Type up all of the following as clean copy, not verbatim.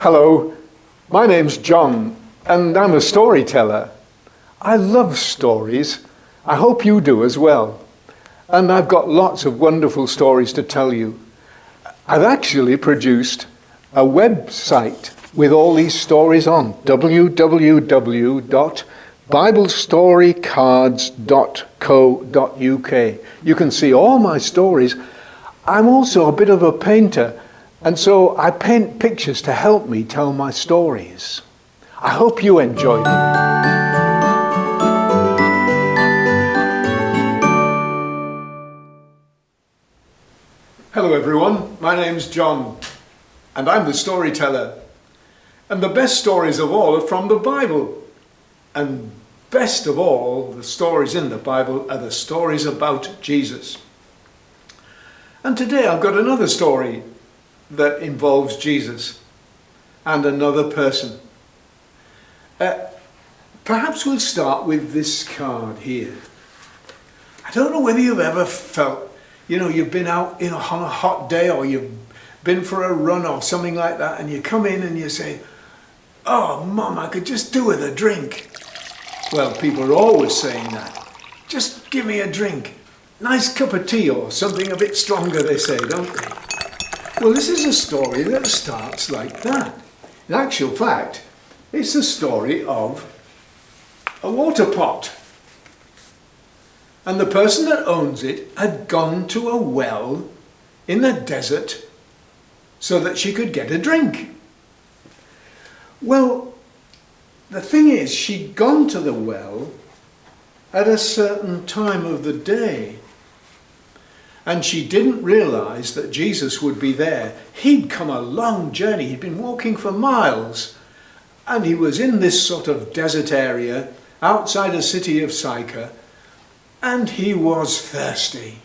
Hello, my name's John, and I'm a storyteller. I love stories. I hope you do as well. And I've got lots of wonderful stories to tell you. I've actually produced a website with all these stories on, www.biblestorycards.co.uk. You can see all my stories. I'm also a bit of a painter, and so I paint pictures to help me tell my stories. I hope you enjoy them. Hello everyone, my name's John, and I'm the storyteller. And the best stories of all are from the Bible. And best of all, the stories in the Bible are the stories about Jesus. And today I've got another story that involves Jesus and another person. Perhaps we'll start with this card here. I don't know whether you've ever felt, you've been out on a hot day, or you've been for a run or something like that, and you come in and you say, "Oh, Mum, I could just do with a drink." Well, people are always saying that. Just give me a drink. Nice cup of tea or something a bit stronger, they say, don't they? Well, this is a story that starts like that. In actual fact, it's the story of a water pot. And the person that owns it had gone to a well in the desert so that she could get a drink. Well, the thing is, she'd gone to the well at a certain time of the day, and she didn't realise that Jesus would be there. He'd come a long journey, he'd been walking for miles, and he was in this sort of desert area outside the city of Sychar, and he was thirsty.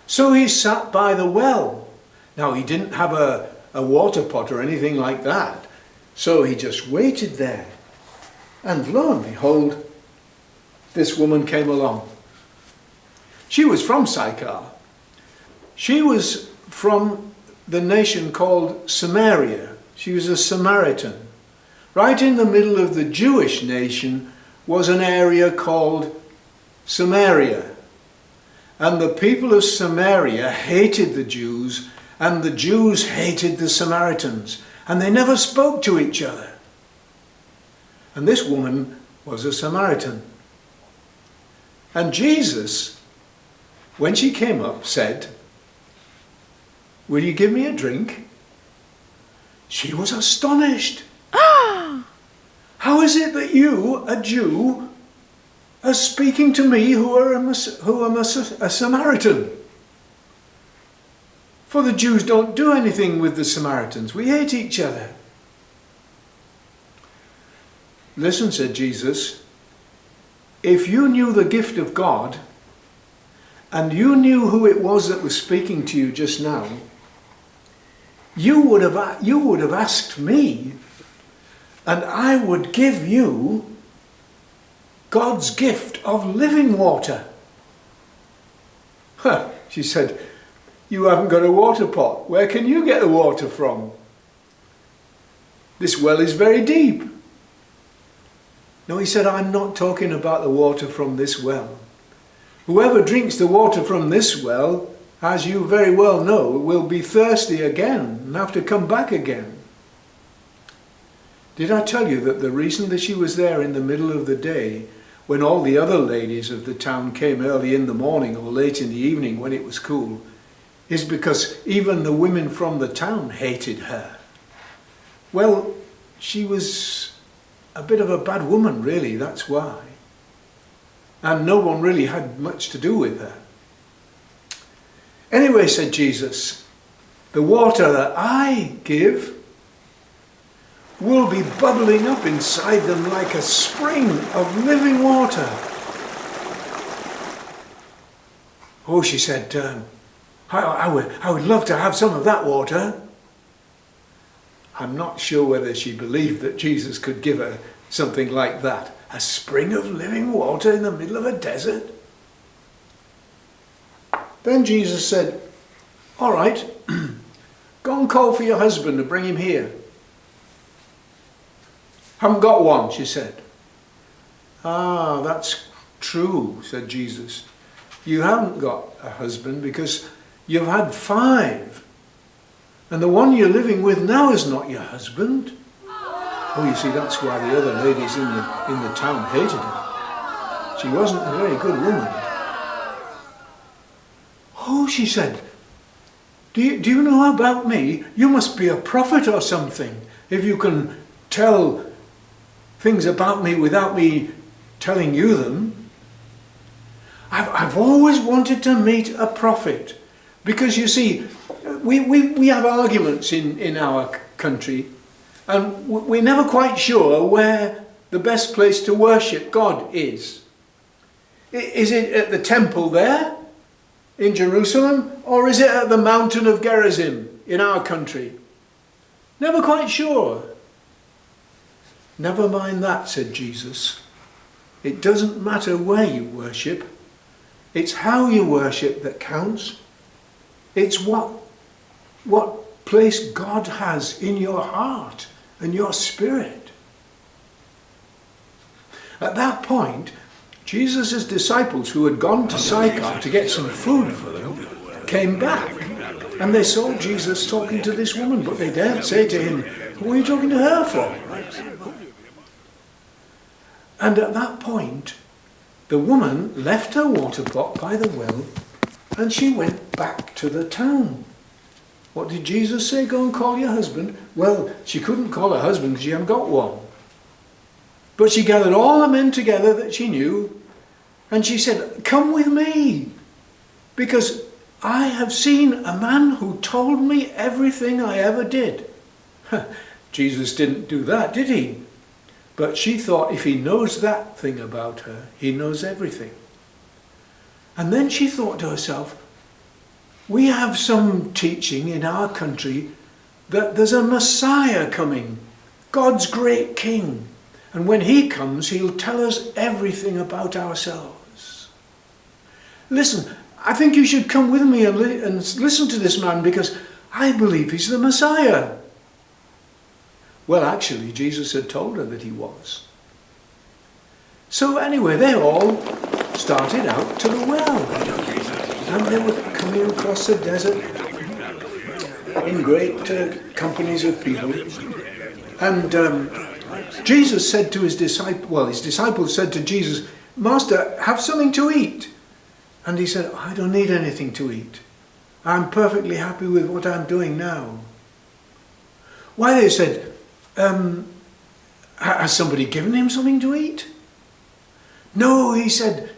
So he sat by the well. Now, he didn't have a water pot or anything like that, so he just waited there. And lo and behold, this woman came along. She was from Sychar. She was from the nation called Samaria. She was a Samaritan. Right in the middle of the Jewish nation was an area called Samaria. And the people of Samaria hated the Jews, and the Jews hated the Samaritans, and they never spoke to each other. And this woman was a Samaritan. And Jesus, when she came up, said, "Will you give me a drink?" She was astonished. How is it that you, a Jew, are speaking to me who am a Samaritan? For the Jews don't do anything with the Samaritans. We hate each other. "Listen," said Jesus, "if you knew the gift of God, and you knew who it was that was speaking to you just now, you would have asked me, and I would give you God's gift of living water." She said, "You haven't got a water pot. Where can you get the water from? This well is very deep." No, he said, "I'm not talking about the water from this well. Whoever drinks the water from this well, as you very well know, will be thirsty again and have to come back again." Did I tell you that the reason that she was there in the middle of the day, when all the other ladies of the town came early in the morning or late in the evening when it was cool, is because even the women from the town hated her? Well, she was a bit of a bad woman, really, that's why. And no one really had much to do with her. "Anyway," said Jesus, "the water that I give will be bubbling up inside them like a spring of living water." "Oh," she said, I would love to have some of that water." I'm not sure whether she believed that Jesus could give her something like that. A spring of living water in the middle of a desert. Then Jesus said, "All right, go and call for your husband and bring him here." Haven't got one, she said. Ah, that's true, said Jesus. You haven't got a husband because you've had 5. And the one you're living with now is not your husband. Oh, you see, that's why the other ladies in the town hated her. She wasn't a very good woman. Oh, she said, do you know about me? You must be a prophet or something, if you can tell things about me without me telling you them. I've always wanted to meet a prophet, because you see, we have arguments in our country, and we're never quite sure where the best place to worship God is. Is it at the temple there in Jerusalem, or is it at the mountain of Gerizim in our country? Never quite sure. Never mind that, said Jesus. It doesn't matter where you worship. It's how you worship that counts. It's what place God has in your heart and your spirit. At that point, Jesus' disciples, who had gone to Sychar to get some food for them, came back. And they saw Jesus talking to this woman, but they daren't say to him, what are you talking to her for? And at that point, the woman left her water pot by the well and she went back to the town. What did Jesus say? Go and call your husband. Well, she couldn't call her husband because she hadn't got one. But she gathered all the men together that she knew and she said, come with me, because I have seen a man who told me everything I ever did. Jesus didn't do that, did he? But she thought if he knows that thing about her, he knows everything. And then she thought to herself, we have some teaching in our country that there's a Messiah coming, God's great King. And when he comes, he'll tell us everything about ourselves. Listen, I think you should come with me and listen to this man, because I believe he's the Messiah. Well, actually, Jesus had told her that he was. So anyway, they all started out to the well. And they were coming across the desert in great companies of people. And Jesus said to his disciples said to Jesus, Master, have something to eat. And he said, I don't need anything to eat. I'm perfectly happy with what I'm doing now. Why, they said, has somebody given him something to eat? No, he said,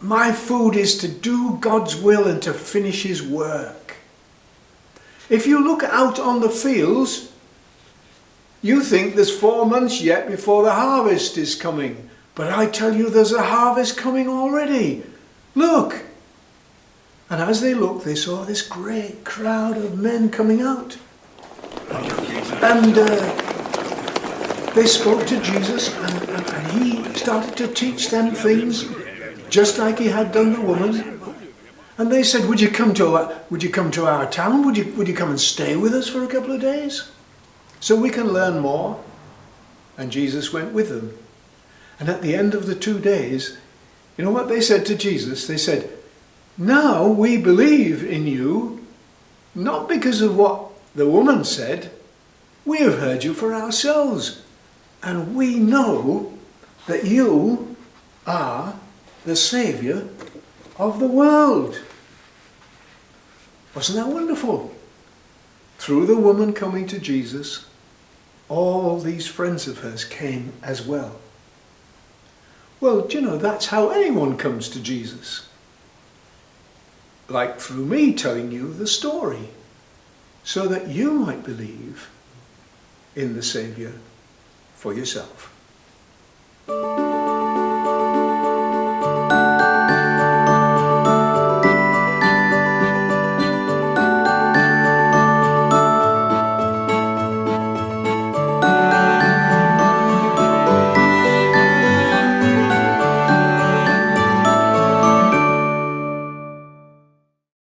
my food is to do God's will and to finish his work. If you look out on the fields, you think there's 4 months yet before the harvest is coming. But I tell you, there's a harvest coming already. Look. And as they looked, they saw this great crowd of men coming out. And they spoke to Jesus, and he started to teach them things, just like he had done the woman. And they said, would you come to our town? Would you come and stay with us for a couple of days, so we can learn more? And Jesus went with them. And at the end of the 2 days, you know what they said to Jesus? They said, now we believe in you, not because of what the woman said. We have heard you for ourselves, and we know that you are the Saviour of the world. Wasn't that wonderful? Through the woman coming to Jesus, all these friends of hers came as well. Well, do you know, that's how anyone comes to Jesus. Like through me telling you the story, so that you might believe in the Saviour for yourself.